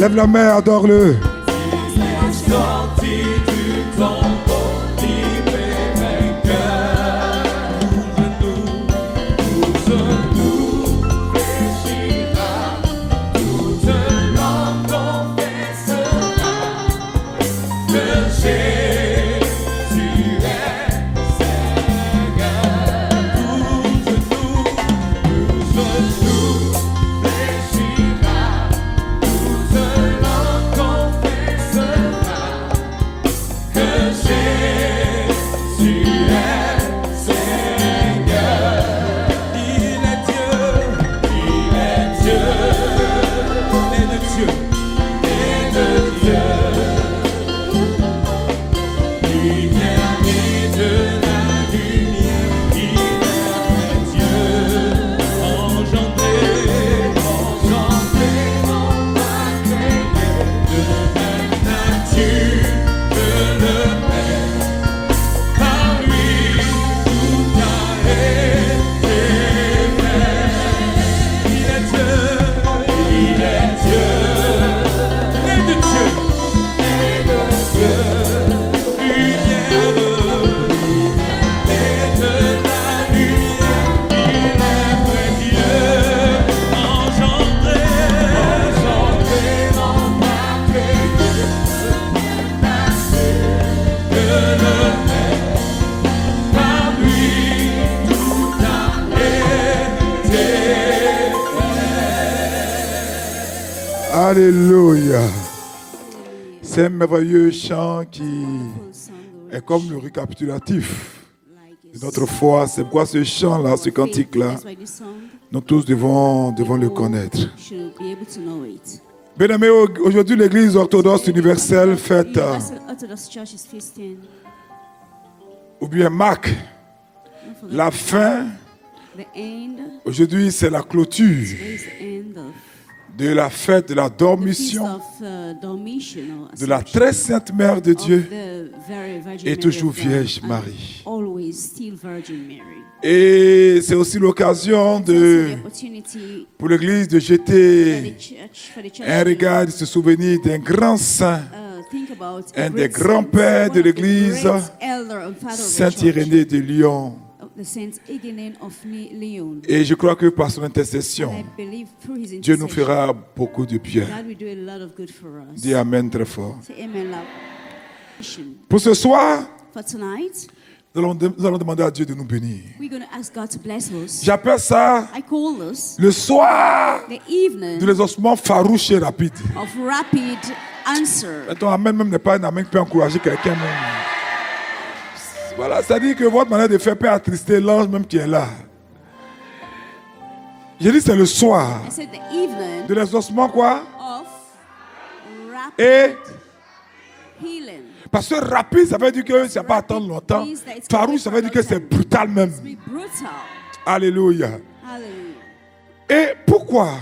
Lève la main, adore-le. Alléluia. C'est un merveilleux chant qui est comme le récapitulatif de notre foi. C'est pourquoi ce chant-là, ce cantique-là, nous tous devons le connaître. Bien aimés, aujourd'hui l'Église orthodoxe universelle fête ou bien marque la fin. Aujourd'hui, c'est la clôture de la fête de la dormition de la très sainte Mère de Dieu et toujours Vierge Marie. Et c'est aussi l'occasion pour l'Église de jeter un regard, de se souvenir d'un grand saint, un des grands-pères de l'Église, Saint Irénée de Lyon. Et je crois que par son intercession, Dieu nous fera beaucoup de bien. Dis Amen très fort. Pour ce soir, nous allons demander à Dieu de nous bénir. J'appelle ça le soir de l'exaucement farouche et rapide. Ton Amen même n'est pas un Amen qui peut encourager quelqu'un. Voilà, c'est-à-dire que votre manière de faire peut attrister l'ange même qui est là. J'ai dit c'est le soir de l'exaucement quoi? Et parce que rapide, ça veut dire que ça ne va pas attendre longtemps. Farouche, ça veut dire que c'est brutal même. Alléluia. Et pourquoi?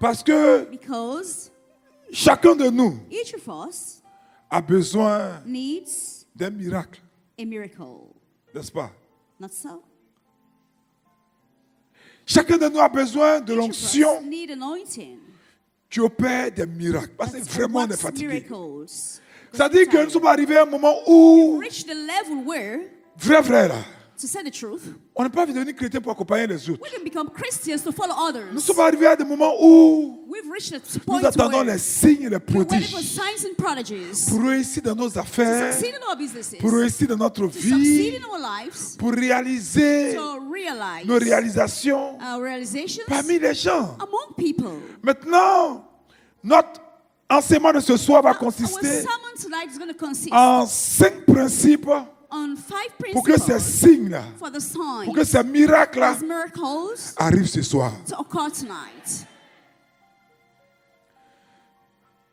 Parce que chacun de nous a besoin d'un miracle. N'est-ce pas? Chacun de nous a besoin de l'onction qui opère des miracles. Parce que vraiment on est fatigué. C'est-à-dire que nous sommes arrivés à un moment où, vrai là, on n'est pas devenu chrétien pour accompagner les autres. Nous sommes arrivés à des moments où nous attendons les signes et les prodiges pour réussir dans nos affaires, pour réussir dans notre vie, pour réaliser nos réalisations parmi les gens. Maintenant, notre enseignement de ce soir va consister en 5 principes pour que ces signes-là, pour que ces miracles-là arrivent ce soir.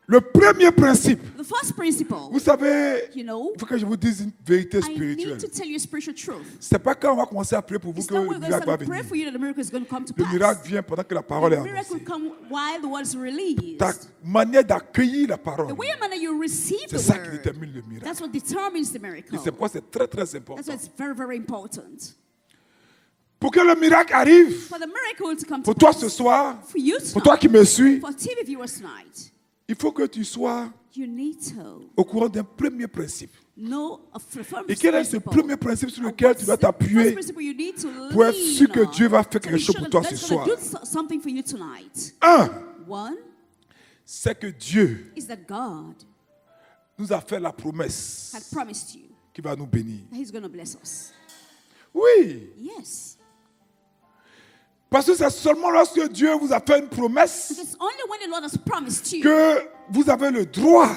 Le premier principe, vous savez, il faut que je vous dise une vérité spirituelle. Ce n'est pas quand on va commencer à prier pour vous que le miracle va venir. Le miracle vient pendant que la parole est annoncée. Ta manière d'accueillir la parole, c'est ça qui détermine le miracle. Et c'est pourquoi c'est très très important. Pour que le miracle arrive, pour toi ce soir, pour toi qui me suis, il faut que tu sois au courant d'un premier principe. Et quel est ce premier principe sur lequel tu dois t'appuyer pour être sûr que Dieu va faire quelque chose pour toi ce soir? Un, c'est que Dieu nous a fait la promesse qu'il va nous bénir. Oui. Parce que c'est seulement lorsque Dieu vous a fait une promesse que vous avez le droit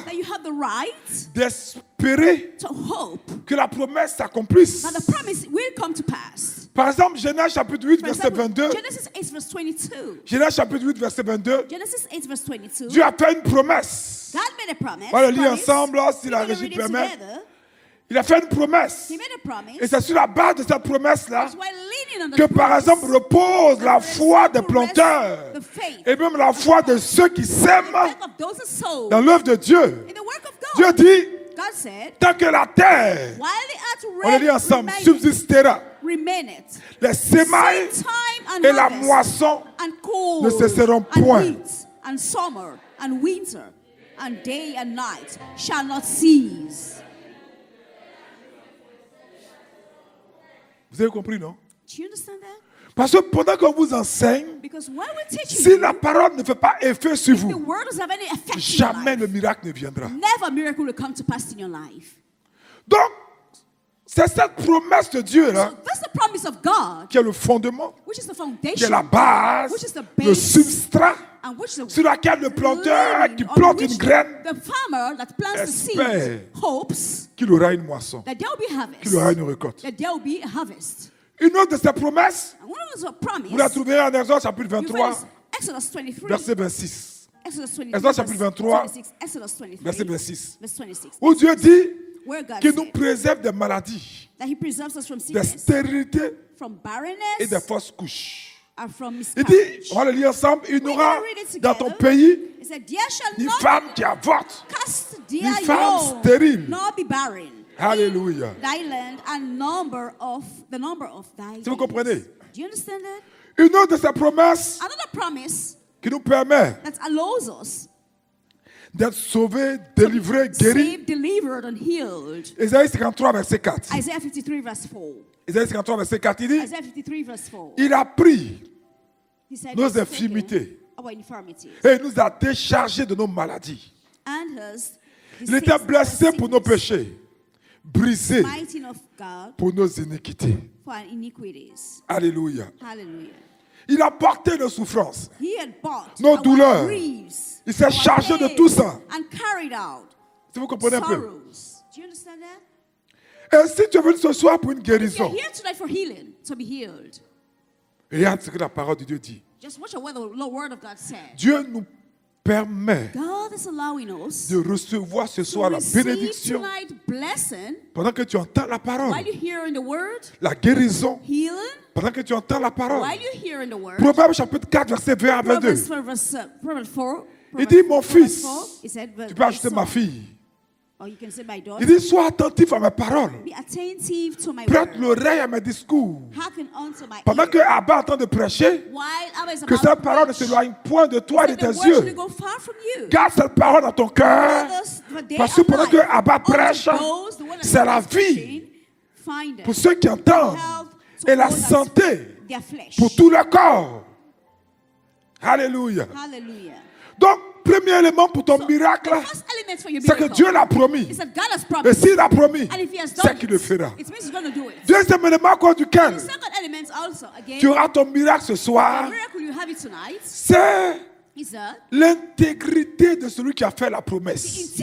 d'espérer que la promesse s'accomplisse. Par exemple, Genèse chapitre 8, verset 22. Genèse chapitre 8, verset 22. Dieu a fait une promesse. On va le lire ensemble si la régie permet. Il a fait une promesse. Et c'est sur la base de cette promesse-là que, par exemple, repose la foi des planteurs et même la foi de ceux qui s'aiment dans l'œuvre de Dieu. Dieu dit, tant que la terre, on le lit ensemble, subsistera, les semailles et la moisson ne cesseront point. Vous avez compris, non? Parce que pendant qu'on vous enseigne, si la parole ne fait pas effet sur vous, jamais le miracle ne viendra. Donc, c'est cette promesse de Dieu là qui est le fondement, qui est la base, le substrat sur laquelle le planteur qui plante une graine espère qu'il aura une moisson, qu'il aura une récolte. Une autre de ces promesses, vous la trouvez en Exode chapitre 23, verset 26. Exode chapitre 23, verset 26. Où Dieu dit qu'il nous préserve des maladies, des stérilités et des fausses couches. Il dit, on va le lire ensemble, il n'aura dans ton pays ni femme qui avorte, ni femme stérile. Alléluia. Si vous comprenez, une autre de ces promesses qui nous permet d'être sauvés, délivrés, guéris. Isaïe 53, verset 4. Isaïe 53, verset 4, il dit, il a pris nos infirmités et il nous a déchargés de nos maladies. Il était blessé pour nos péchés, brisé pour nos iniquités. Alléluia. Il a porté nos souffrances, nos douleurs. Il s'est chargé de tout ça. Si vous comprenez un peu. Et si tu es venu ce soir pour une guérison, regarde ce que la parole de Dieu dit. Dieu nous permet de recevoir ce soir la bénédiction pendant que tu entends la parole, la guérison pendant que tu entends la parole. Proverbe chapitre 4, verset 20 à 22. Il dit, mon fils, tu peux ajouter ma fille. Il dit, sois attentif à mes paroles. Prête l'oreille à mes discours. Pendant que Abba est en train de prêcher, que cette parole ne s'éloigne point de toi et de tes yeux. Garde cette parole dans ton cœur. Parce que pendant que Abba prêche, c'est la vie pour ceux qui entendent et la santé pour tout le corps. Alléluia. Donc, premier élément pour ton miracle, c'est que Dieu l'a promis. Et s'il l'a promis, c'est qu'il le fera. Deuxième élément à cause duquel tu auras ton miracle ce soir, c'est l'intégrité de celui qui a fait la promesse.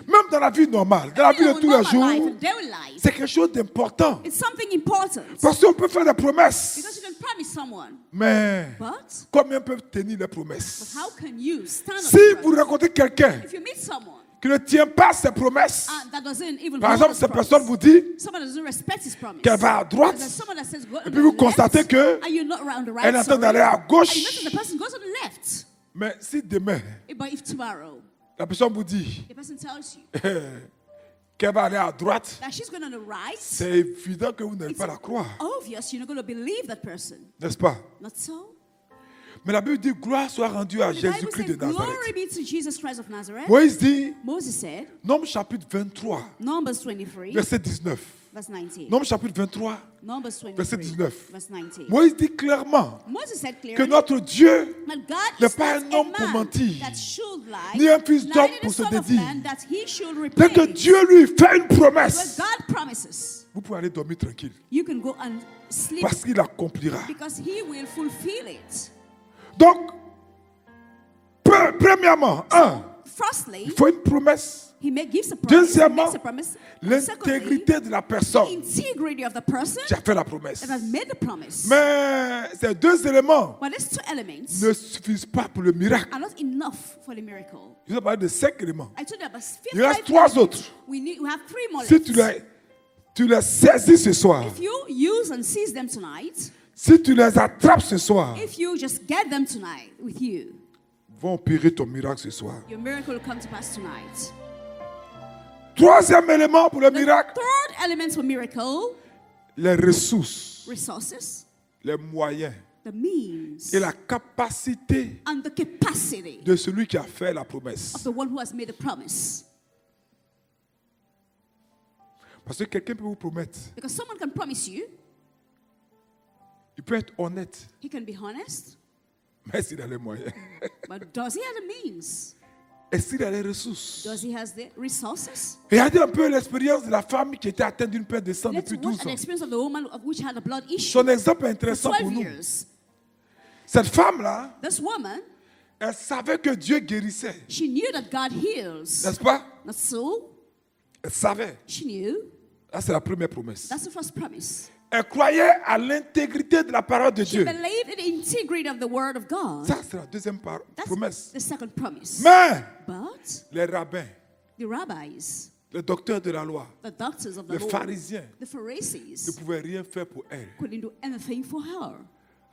Même dans la vie normale, dans la vie de tous les jours, c'est quelque chose d'important. Parce qu'on peut faire des promesses. Mais combien peuvent tenir les promesses? Si vous rencontrez quelqu'un qui ne tient pas ses promesses, par exemple, cette personne vous dit qu'elle va à droite, et puis vous constatez qu'elle est en train d'aller à gauche. Mais si demain, la personne vous dit qu'elle va aller à droite, that she's going on the right, c'est évident que vous n'allez pas la croire. Obvious you're not going to believe that person. N'est-ce pas? Not so? Mais la Bible dit gloire soit rendue à The Bible Jésus-Christ de said, glory Nazareth. be to Jesus Christ of Nazareth. Moïse dit, Moses said, Nombre chapitre 23, Numbers 23, verset 19. verse 19. Nombre chapitre 23, Numbers 23, verset 19. verse 19. Moïse dit clairement Moses said clearly que notre Dieu that God n'est is pas not un homme a pour man mentir, that should lie, ni un fils d'homme neither pour the se son of dédire. man that he should Dès que repent. Dieu lui fait une When promesse, God promises, vous pouvez aller dormir tranquille. you can go and sleep Parce qu'il accomplira. because he will fulfill it. Donc, premièrement, Firstly, il faut une promesse. gives a promise. He Deuxièmement, makes a promise. And secondly, l'intégrité de la personne the integrity of the person qui a fait la promesse. that has made the promise. Mais ces deux éléments But these two elements ne suffisent pas pour le miracle. are not enough for the miracle. Je vous ai parlé de 5 éléments. I told you about Il reste 5 3 elements. autres. We have 3 more Si left. tu les saisis ce soir, If you use and seize them tonight, si tu les attrapes ce soir, if you just get them tonight with you, vont opérer ton miracle ce soir. your miracle will come to pass tonight. Troisième élément pour le The miracle, third element for miracle, les ressources, resources, les moyens the means, et la capacité and the capacity de celui qui a fait la promesse. of the one who has made the promise. Parce que quelqu'un peut vous promettre, Because someone can promise you, il peut être honnête, he can be honest, mais s'il a les moyens. but does he have the means? Est-ce qu'il a les ressources? Does he have the resources? Regardez un peu l'expérience de la femme qui était atteinte d'une perte de sang Let's depuis watch 12 an ans. experience of the woman of which had a blood issue Son exemple est for intéressant 12 pour nous. years. Cette femme-là, This woman, elle savait que Dieu guérissait. she knew that God heals. N'est-ce pas? Not so? Elle savait. She knew. Là, c'est la première promesse. That's the first promise. Elle croyait à l'intégrité de la parole de She Dieu. believed in the integrity of the word of God. Ça, c'est la deuxième That's promesse. the second promise. Mais But les rabbins, the rabbis, les docteurs de la loi, the doctors of the les law, pharisiens the ne Pharisees, pouvaient rien faire pour elle. couldn't do anything for her.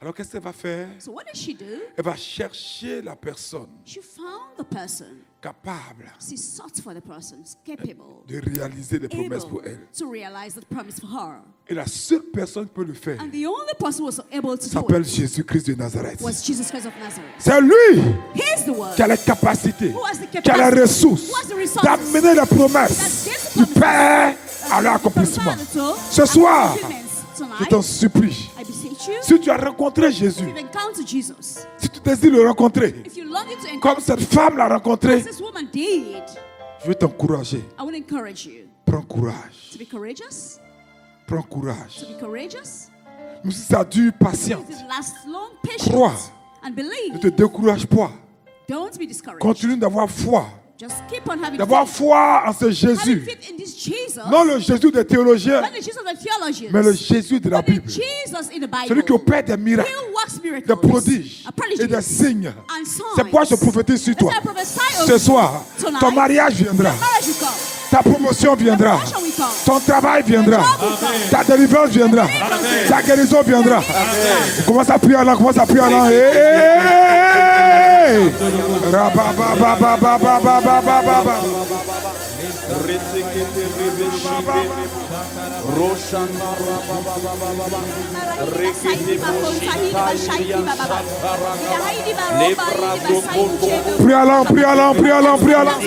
Alors qu'est-ce qu'elle va faire? So what did she do? Elle va chercher la personne She found the person. capable She sought for the person capable, de réaliser les promesses pour able elle. to realize the promise for her. Et la seule personne qui peut le faire And the only person who was able to do s'appelle it Jésus-Christ de Nazareth. was Jesus Christ of Nazareth. C'est lui He's the one qui a les capacités, who has the qui a les capacity, ressources who has the resources, d'amener les that promesses gives the du promises, Père à leur accomplissement. Ce soir, je t'en supplie, I beseech you, si tu as rencontré if Jésus, you've encountered Jesus, si tu désires le rencontrer, if you long to comme encounter cette femme l'a rencontré, as this woman did, je veux t'encourager. I want to encourage you Prends courage. to be courageous, Prends courage. to be courageous. Même si ça dure, patiente. If it lasts long, Crois. patient, and Ne believe. te décourage pas. Don't be discouraged. Continue d'avoir foi. Just keep on having D'avoir faith. foi en ce Having Jésus. faith in this Jesus. Non le Jésus des théologiens, Not the Jesus of the theologians. mais le Jésus de la but the Bible. Jesus in the Bible. Celui qui opère des miracles, He works miracles. des prodiges prodigies, et des signes. and signs. C'est pourquoi je prophétise sur toi. That's why I prophesy over Ce you. soir, Tonight, ton mariage viendra. your marriage will come. Ta promotion viendra. Your promotion will come. Ton travail viendra. Your job will come. Ta délivrance viendra. Amen. Ta guérison viendra. Commence à prier alors, commence à prier alors. Prie alors, prie alors, prie alors, prie alors.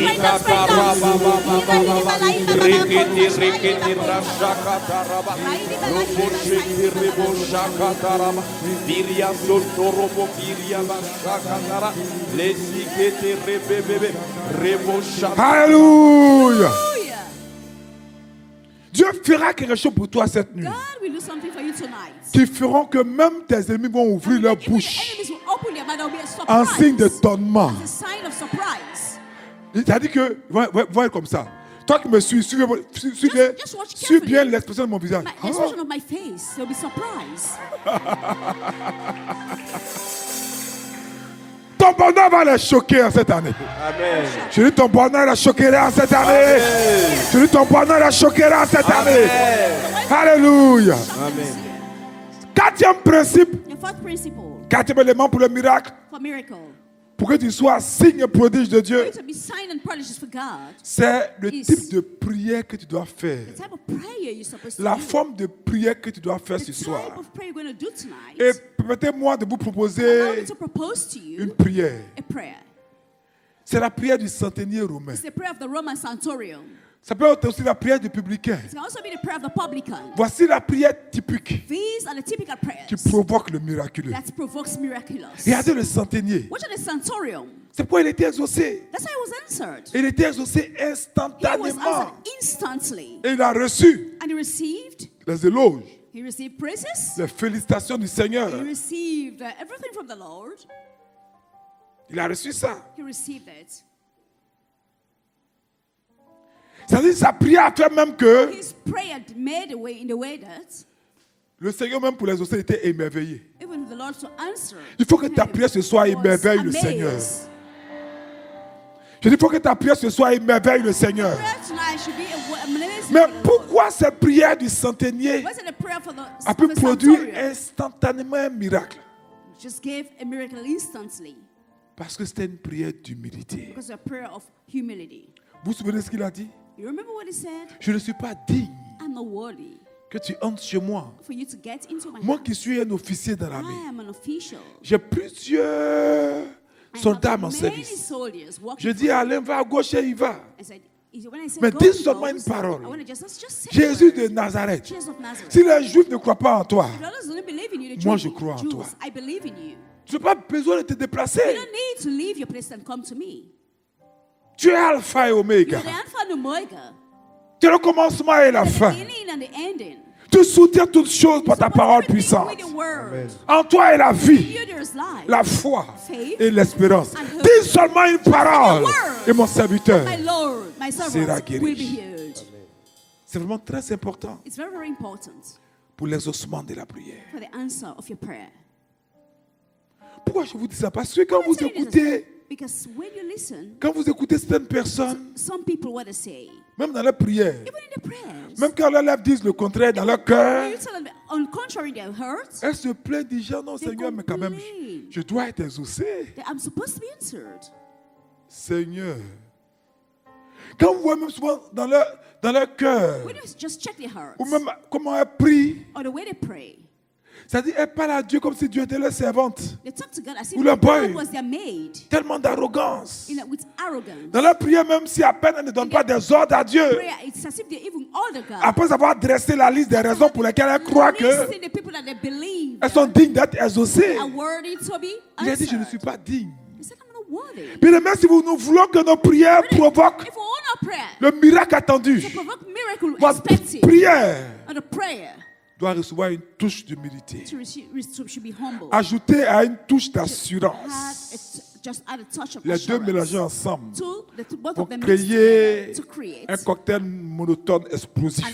Alléluia. Dieu fera quelque chose pour toi cette nuit. God will do something for you tonight. Qui feront que même tes ennemis vont ouvrir leur Even the bouche enemies will open their mouth, there will be a en surprise. signe d'étonnement. It's a sign of surprise. Il a dit que, vont être comme ça. Toi qui me suis, suis watch bien carefully. l'expression de mon visage. The expression of my face, they'll be surprised. Ton bonheur va les choquer en cette année. Amen. Je dis ton bonheur les choquera en cette année. Je dis ton bonheur les choquera en cette année. Alléluia. Amen. Quatrième principe, The fourth principle quatrième élément pour le miracle, for miracle, pour que tu sois signe et prodige de Dieu, c'est le type de prière que tu dois faire. La forme de prière que tu dois faire ce soir. Et permettez-moi de vous proposer une prière. C'est la prière du centenier romain. Ça peut être aussi la prière du publicain. Voici la prière typique qui provoque le miraculeux. Regardez le centenier. C'est pourquoi il était exaucé. Il était exaucé instantanément. Et il a reçu les éloges, les félicitations du Seigneur. Il a reçu ça. C'est-à-dire sa prière a fait même que le Seigneur même pour les exaucer était émerveillé. Il faut que ta prière ce soir émerveille le Seigneur. Je dis, il faut que ta prière ce soir émerveille le Seigneur. Mais pourquoi cette prière du centenier a pu produire instantanément un miracle? Parce que c'était une prière d'humilité. Vous vous souvenez de ce qu'il a dit? Je ne suis pas digne que tu entres chez moi. Moi qui suis un officier dans l'armée. J'ai plusieurs soldats à mon service. Je dis à Alain, va à gauche et il va. Mais dis seulement une parole. Jésus de Nazareth. Si les Juifs ne croient pas en toi, moi je crois en toi. Tu n'as pas besoin de te déplacer. Tu es Alpha et Oméga. Tu es le commencement et la fin. Tu soutiens toutes choses par ta parole puissante. Amen. En toi est la vie, la foi et l'espérance. Dis seulement une parole et mon serviteur sera guéri. C'est vraiment très important pour l'exaucement de la prière. Pourquoi je vous dis ça? Parce que quand vous écoutez certaines personnes, même dans leur prière, même quand leurs lèvres disent le contraire dans leur cœur, elles se plaignent déjà, non Seigneur, mais quand même, je dois être exaucé. Seigneur, quand vous voyez même souvent dans leur cœur, ou même comment elles prient, c'est-à-dire, elle parle à Dieu comme si Dieu était leur servante. Ou leur boy. Tellement d'arrogance. Dans leur prière, même si à peine elle ne donne pas des ordres à Dieu. Après avoir dressé la liste des raisons pour lesquelles elle croit qu'elles sont dignes d'être exaucées. Il a dit, je ne suis pas digne. Bien aimé, si nous voulons que nos prières provoquent le miracle attendu, votre prière doit recevoir une touche d'humilité. Ajouter à une touche d'assurance. Les deux mélangés ensemble pour créer un cocktail monotone explosif.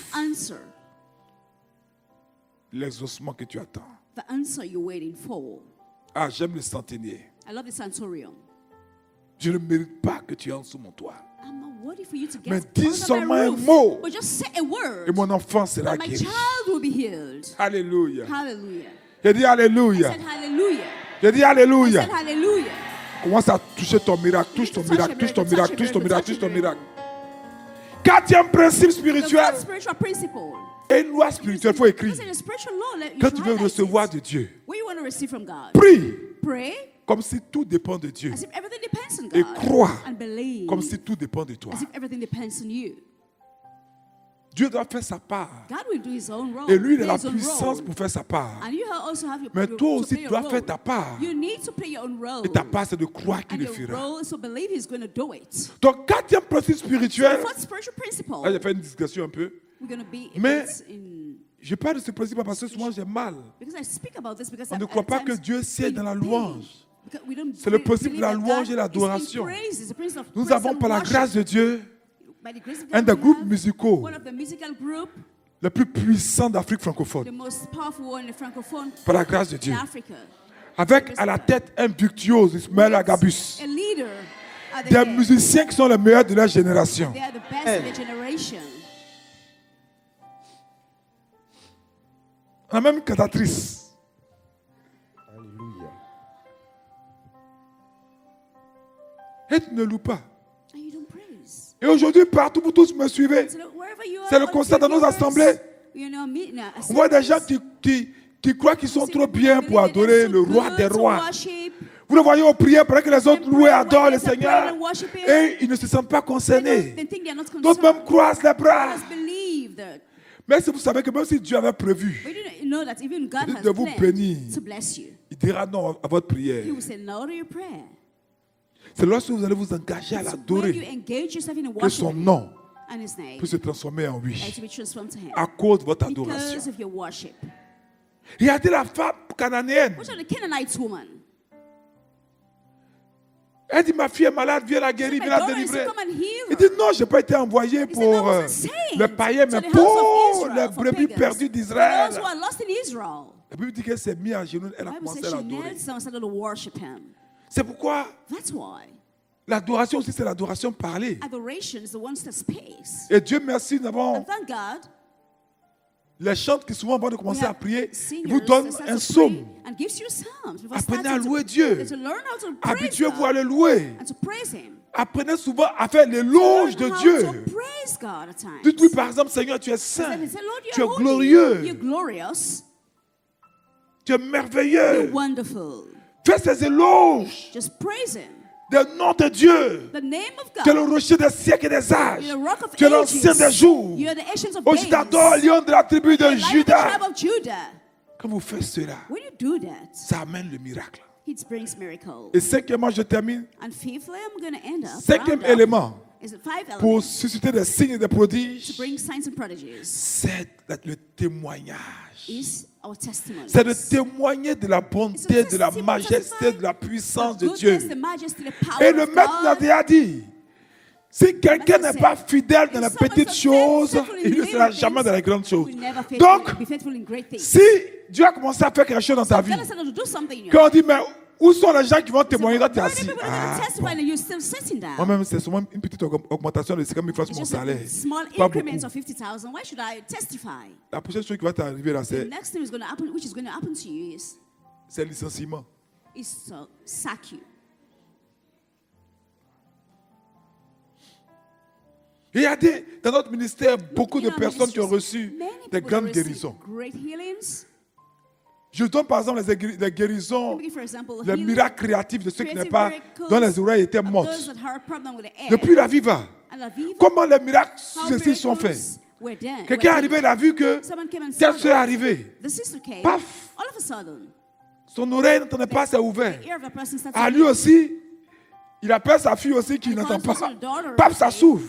L'exaucement que tu attends. Ah, j'aime le centenier. Je ne mérite pas que tu entres sous mon toit. Mais dis seulement un mot et mon enfant sera guéri. Alléluia. Je dis Alléluia. Je dis Alléluia. Commence à toucher ton miracle. Touche ton miracle. Touche ton miracle. Touche ton miracle. Touche ton miracle. Quatrième principe spirituel. Et une loi spirituelle, il faut écrire. Quand tu veux recevoir de Dieu, prie comme si tout dépend de Dieu. Et crois comme si tout dépend de toi. Dieu doit faire sa part. Et lui, il a la puissance pour faire sa part. Mais toi aussi, tu dois faire ta part. Et ta part, c'est de croire qu'il le fera. Donc, quatrième principe spirituel. Là, j'ai fait une discussion un peu. Mais je parle de ce principe parce que souvent j'ai mal. On ne croit pas que Dieu siège dans la louange. C'est le principe de la louange et l'adoration. Nous avons par la grâce de Dieu un des groupes musicaux les plus puissants d'Afrique francophone. Par la grâce de Dieu. Avec à la tête un virtuose, Ismaël Agabus. Des musiciens qui sont les meilleurs de leur génération. On a même une cantatrice. Et tu ne loues pas. Et aujourd'hui, partout où tous me suivez, c'est le constat dans nos assemblées. On voit des gens qui croient qu'ils sont trop bien pour adorer le roi des rois. Vous le voyez aux prières, pendant que les autres louent et adorent le Seigneur. Et ils ne se sentent pas concernés. D'autres même croisent les bras. Mais si vous savez que même si Dieu avait prévu de vous bénir, il dira non à votre prière. C'est lorsque vous allez vous engager à l'adorer que son nom peut se transformer en oui à cause de votre adoration. Regardez la femme cananéenne. Elle dit, ma fille est malade, viens la guérir, viens la délivrer. Il dit, non, je n'ai pas été envoyé pour le païen, mais pour les brebis perdues d'Israël. La Bible dit qu'elle s'est mise à genoux, elle a commencé à l'adorer. C'est pourquoi l'adoration aussi, c'est l'adoration parlée. Et Dieu merci, nous avons les chants qui souvent, avant de commencer à prier, ils vous donnent un psaume. Apprenez à louer Dieu. Habituez-vous à le louer. Apprenez souvent à faire l'éloge de Dieu. Dites-lui par exemple, Seigneur, tu es saint, tu es glorieux, tu es merveilleux. Fais ces éloges. Le nom de Dieu. Tu es le rocher des siècles et des âges. Tu es l'ancien des jours. Oh, je t'adore, lion de la tribu de Juda. Quand vous faites cela, ça amène le miracle. Et cinquièmement, je termine. Cinquième élément pour susciter des signes et des prodiges, c'est le témoignage. C'est de témoigner de la bonté, de la majesté, de la puissance de Dieu. Et le maître nous a dit, si quelqu'un n'est pas fidèle dans les petites choses, il ne sera jamais dans les grandes choses. Donc, si Dieu a commencé à faire quelque chose dans ta vie, quand on dit, mais où sont les gens qui vont témoigner quand tu es assis? Moi-même, c'est seulement une petite augmentation de 50 000 francs sur mon salaire. Pas beaucoup. La prochaine chose qui va t'arriver là, c'est le licenciement. Il y a dans notre ministère beaucoup de personnes qui ont reçu des grandes guérisons. Je donne par exemple les guérisons, les miracles créatifs de ceux qui n'étaient pas, dont les oreilles étaient mortes. Depuis la Viva, comment les miracles successifs sont faits? Quelqu'un est arrivé, il a vu que telle soeur est arrivée. Paf! Son oreille n'entendait pas, c'est ouvert. À lui aussi, il appelle sa fille aussi qui n'entend pas. Paf, ça s'ouvre.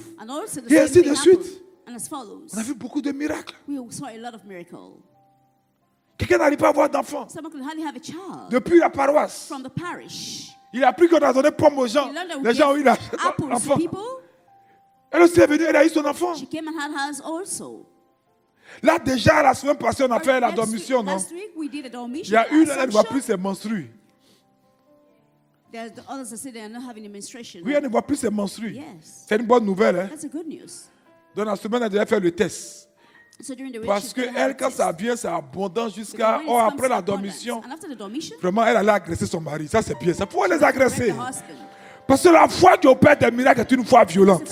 Et ainsi de suite. On a vu beaucoup de miracles. Quelqu'un n'arrive pas à avoir d'enfant. Depuis la paroisse. Il a appris qu'on a donné pomme aux gens. Les gens ont eu l'enfant. Elle aussi est venue, elle a eu son enfant. Là déjà, la semaine passée, on a fait la dormition, non? Il y a une, elle ne voit plus ses menstrues. Oui, elle ne voit plus ses menstrues. C'est une bonne nouvelle. Hein? Dans la semaine, elle devait faire le test. Parce que elle, quand ça vient, c'est abondant jusqu'à... Oh, après la dormition, vraiment, elle allait agresser son mari. Ça, c'est bien. Ça pourrait les agresser. Parce que la foi qui opère des miracles est une foi violente.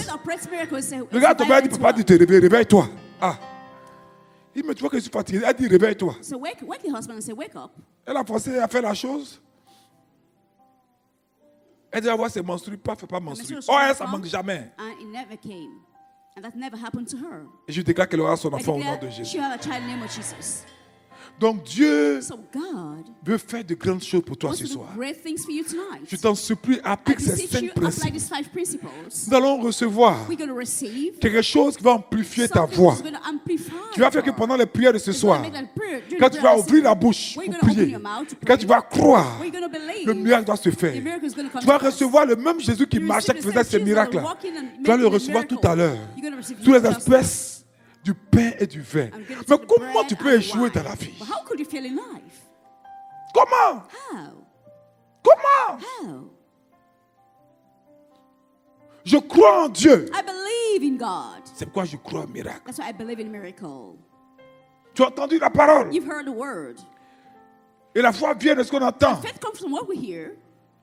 Le gars ton père dit, papa, dit, te réveille, réveille-toi. Ah. Il me dit, tu vois que je suis fatigué. Elle dit, réveille-toi. Elle a forcé à faire la chose. Elle dit, avoir ses menstrues, pas fait pas menstrues. Oh, elle, ça manque jamais. Et je déclare qu'elle aura son enfant au nom de Jésus. Donc Dieu veut faire de grandes choses pour toi ce soir. Je t'en supplie, applique ces 5 principes. Nous allons recevoir quelque chose qui va amplifier ta voix. Qui va faire que pendant les prières de ce soir, quand tu vas ouvrir la bouche pour prier, quand tu vas croire, le miracle doit se faire. Tu vas recevoir le même Jésus qui marchait, qui faisait ces miracles-là. Tu vas le recevoir tout à l'heure. Tous les espèces du pain et du vin. Mais comment tu peux échouer dans la vie? Comment? Comment? Je crois en Dieu. C'est pourquoi je crois au miracle. Tu as entendu la parole. Et la foi vient de ce qu'on entend.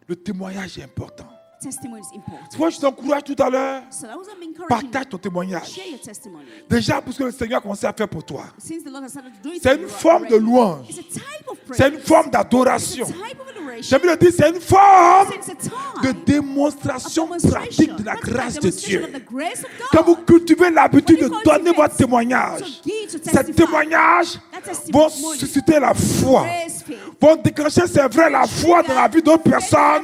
Le témoignage est important. testimony is important. Tu vois, je t'encourage tout à l'heure. So that was what I'm encouraging Partage you. ton témoignage. Share your testimony. Déjà, parce que le Seigneur a commencé à faire pour toi. Since the Lord has started to do it C'est for une you forme de already. louange. It's a type of praise. C'est une forme It's d'adoration. a type of adoration. J'aime le dire, c'est une forme It's a time de démonstration pratique de la grâce de Dieu. of the grace of Quand vous God. cultivez l'habitude de When you donner cultivate, votre témoignage, so give to ces testify. témoignages That vont testimony susciter la foi, raise faith. vont déclencher, c'est vrai, la foi dans la vie d'autres personnes,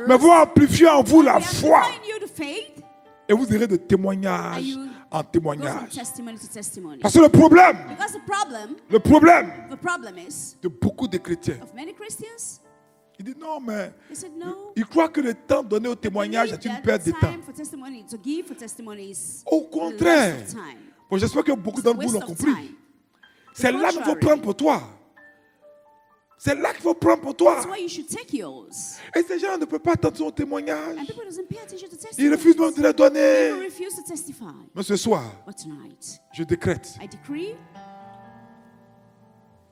mais vont amplifier en vous la We foi. amplify in you the faith, Et vous irez de and témoignage you en go from témoignage. testimony to testimony. Parce que le problème Because the problem is, de beaucoup de chrétiens, of many Christians, ils disent non, mais they said no. ils croient que le temps donné au témoignage est une perte de temps. Time for testimony, to give for testimony is Au contraire. a waste of time. Bon, j'espère que beaucoup It's a d'entre vous waste l'ont of compris. time. C'est là qu'il faut contrary. prendre pour toi. C'est là qu'il faut prendre pour toi. That's why you should take yours. Et ces gens ne peuvent pas attendre son témoignage. And people doesn't pay attention to Ils testimony. refusent même de les People donner. refuse to testify. Mais ce soir, But tonight, je décrète I decree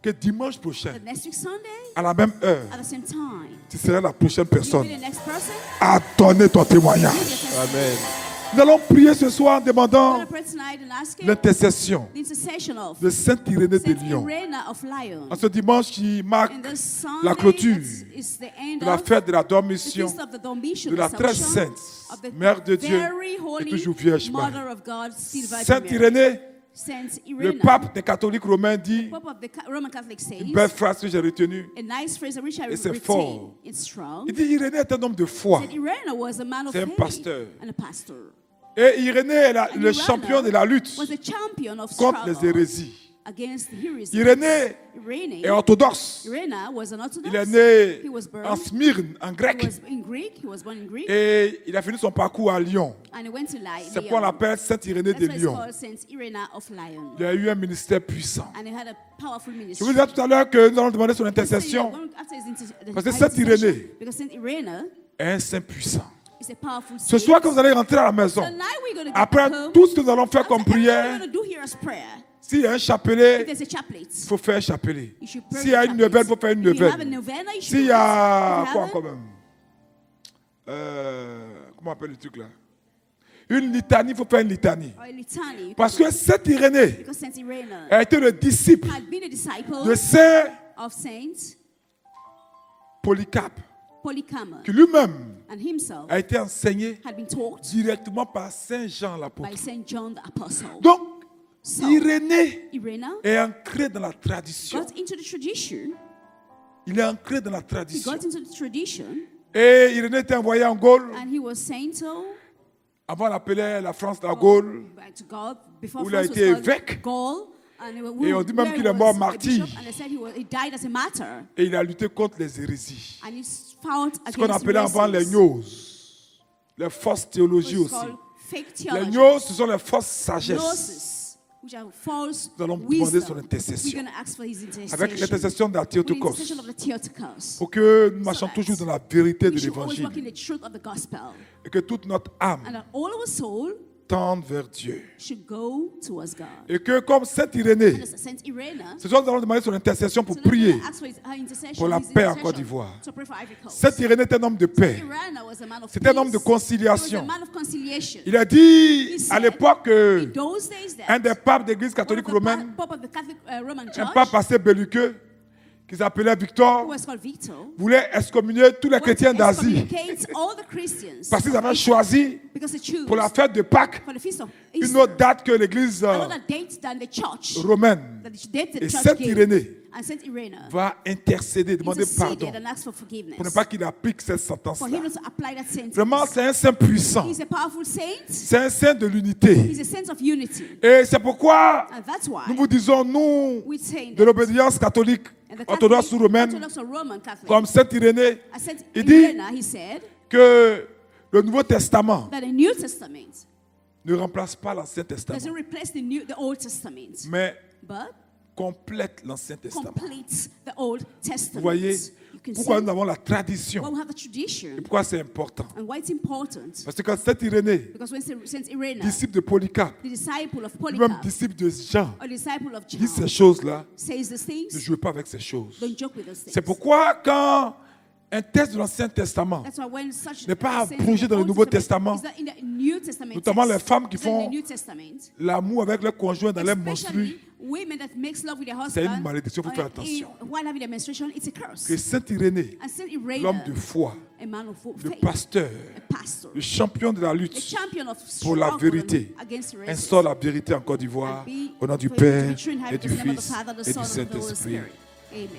que dimanche prochain, that next week Sunday, à la même heure, at the same time, tu seras la prochaine you'll personne be the next person. à donner ton témoignage. Give your testimony. Amen. Nous allons prier ce soir en I'm demandant going to pray tonight and ask you l'intercession the intercession of de Sainte Irénée de Saint Lyon. Irena of Lyon. En ce dimanche qui marque And this Sunday, la clôture is the end de la of fête de la the Dormition feast of the Dormition, de la the très celebration sainte of the Mère de Dieu very et holy toujours Vierge Marie. Mother of God, still Virgin Sainte Mary. Irénée, Saint le Irena, pape des catholiques romains dit, Pope of the Roman Catholic says, une belle phrase que j'ai retenue, a nice phrase which I Et c'est retain. fort. It's strong. il dit Irénée est un homme de foi. Saint Irena was a man of C'est un faith pasteur. and a pastor. Et Irénée est le Irena champion de la lutte was a champion of contre les struggle hérésies. against the heresies. Irénée Irene, est orthodoxe. Irena was an Orthodox. Il est né He was born. en Smyrne, en He grec. was in Greek. He was born in Greek. Et il a fini son parcours à Lyon. And he went to Lyon. C'est pourquoi on l'appelle Sainte Irénée de That's why it's Lyon. called Saint Irena of Lyon. Il a eu un ministère puissant. And he had a powerful Je ministry. vous disais tout à l'heure que nous allons demander son intercession. Parce que Sainte Irénée Because Saint Irena est un saint puissant. is a powerful Ce saint. soir, quand vous allez rentrer à la maison, Tonight we're going to après home. tout ce que nous allons faire After comme everything prière, we're going to do here as prayer. s'il y a un If chapelet, there's a chaplet, il faut faire un chapelet. you should pray S'il y a the une chaplet. neuvaine, il faut faire une If you have a neuvaine. novena, you should S'il y do a it. If you quoi haven't, quand même comment on appelle le truc là? Une litanie, il faut faire une litanie. or a litany, you Parce can que do it. cette Irénée Because Saint Irena a été le disciple had been a disciple de Saint of Saint Polycarpe, Polycarp, qui lui-même and himself a été enseigné had been taught directement par Saint Jean by l'apôtre. Saint John the Apostle. Donc, So, Irénée Irena est ancré dans la tradition. got into the tradition. Il est ancré dans la He tradition. got into the tradition, Et Irénée était envoyé en Gaule. and he was sent to Avant, on appelait la France la Gaule. back to God before Où il a France was été called évêque. Gaul. And Et on dit même where qu'il he est mort was a martyr. bishop, and they said he died as a martyr. Et il a lutté contre les hérésies. And he fought Ce qu'on against appelait avant les heresies. gnos. Les fausses théologies What's aussi. called fake Les theology. gnos, ce sont les fausses sagesse. Gnosis, which are false Nous allons demander wisdom. son intercession. We're going to ask for his intercession. Avec l'intercession de With the Théotokos. intercession of the Theotokos. Pour que nous marchions that toujours dans la vérité de We should always l'évangile. walk in the truth of the gospel. Et que toute notre âme And that all our soul tende vers Dieu. should go towards God. Et que comme Sainte Irénée, And as Saint Irena, ce soir nous allons demander son intercession pour so now we're prier gonna ask for her intercession, pour la his paix en intercession Côte d'Ivoire. to pray for Ivory Coast. Sainte Irénée est un homme de paix. Irena was a man of C'était un homme de peace. He was conciliation. a man of conciliation. Il a dit He à said, l'époque que In those days that un des papes d'église one of catholique the romaine, Pope of the Catholic Roman un Church, pape assez belliqueux, qui s'appelait who Victor, was called Victor, voulait excommunier tous les went to chrétiens d'Asie excommunicate all the Christians parce qu'ils avaient choisi because they choose pour la fête de Pâques for the feast of une Easter autre date que l'église another date than the church romaine. that the date the Et church Sainte gave. Irénée And Saint Irena va intercéder, demander interceded pardon and asked for forgiveness pour ne pas qu'il applique cette for sentence-là. him not to apply that sentence. Vraiment, c'est un saint puissant. He's a powerful saint. C'est un saint de l'unité. He's a saint of unity. Et c'est pourquoi And that's why nous vous disons, nous, we say de that l'obédience catholique, and the orthodoxe ou romaine, Orthodox or Roman Catholic, comme Saint Irénée, as Saint il dit Irena, he said que le Nouveau Testament that the New Testament ne remplace pas l'Ancien Testament, doesn't replace the Old Testament, mais but complète l'Ancien Testament. completes the Old Vous Testament. voyez You can pourquoi see nous avons la why tradition we have the tradition et pourquoi c'est important. and why it's important. Parce que quand Saint Irénée, Because when Saint Irena, disciple de Polycarpe, the disciple of lui-même Polycarp, disciple de Jean, or disciple of dit ces John, choses-là, says these ne things, jouez pas avec ces choses. don't joke with those things. C'est pourquoi quand Un texte de l'Ancien Testament n'est pas abrogé dans le Nouveau Testament. Notamment les femmes qui font l'amour avec leur conjoint dans les menstrues. C'est une malédiction, il faut faire attention. Que Saint Irénée, l'homme de foi, le pasteur, le champion de la lutte pour la vérité, instaure la vérité en Côte d'Ivoire, au nom du Père et du Fils et du Saint-Esprit. Amen.